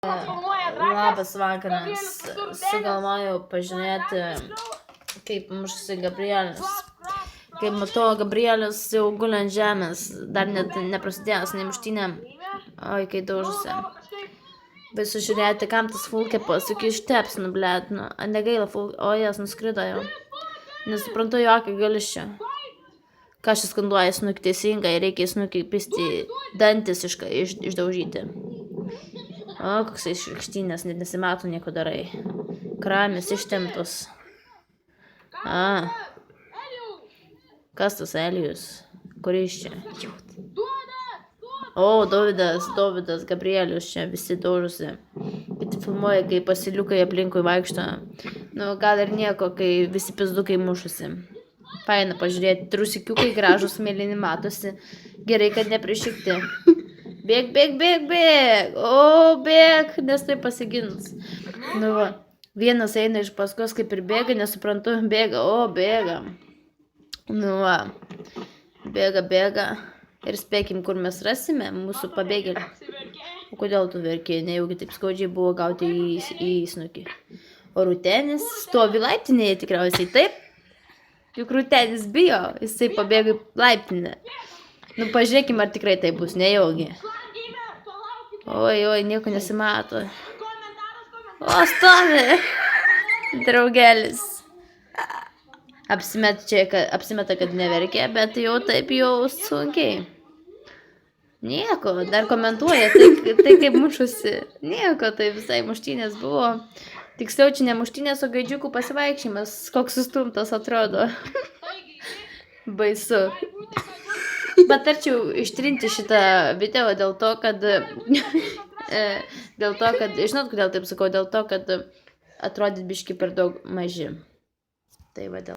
Labas vakaras. Sugalvojau pažiūrėti, kaip mušasi Gabrielius. Kaip matau, Gabrielius jau guli ant žemės, dar net neprasidėjęs nei muštynėm. Oi, kai daužusi. Baisu žiūrėti, kam tas fulkepas, juk išteps, blėt, negaila o jas nuskrido jau. Nesuprantu jokio gališčio. Ką šis skanduoja snukį teisingai, reikia snukį pisti dantis išdaužyti. O, koksai švirkštynės, net nesimato nieko darai. Kramis ištemptos. Kas tas Elijus? Kuris čia? O, Dovydas, Gabrielius čia visi daužosi. Kiti filmuoja, kai pasiliukai aplinkui vaikšto. Nu, gal ir nieko, kai visi pizdukai mušusi. Faina pažiūrėti, trusikiukai gražus mėlyni matosi. Gerai, kad neprišikti. Bėg. O, bėg, nes tai pasigins. Nu va, vienas eina iš paskos, kaip ir bėga, nesuprantu, bėga, o, bėga. Nu va, bėga. Ir spėkim, kur mes rasime mūsų pabėgėlį. O kodėl tu verki? Nejaugi taip skaudžiai buvo gauti į snukį. O Rūtenis stovi laiptinėje tikriausiai, taip? Juk Rūtenis bijo, jisai pabėga į laiptinę. Nu, pažiūrėkim, ar tikrai tai bus, nejaugi. Oi, nieko nesimato. O, stovi! Draugelis. Apsimeta, kad neverkė, bet jau taip jau sunkiai. Nieko, dar komentuoja, tai kaip mušusi. Nieko, tai visai muštynės buvo. Tiksliau, čia ne muštynės, o gaidžiukų pasivaikščymas. Koks sustumtas atrodo. Baisu. Patarčiau ištrinti šitą video dėl to, kad žinot, kodėl taip sakau, dėl to, kad atrodyt biški per daug maži. Tai va dėl.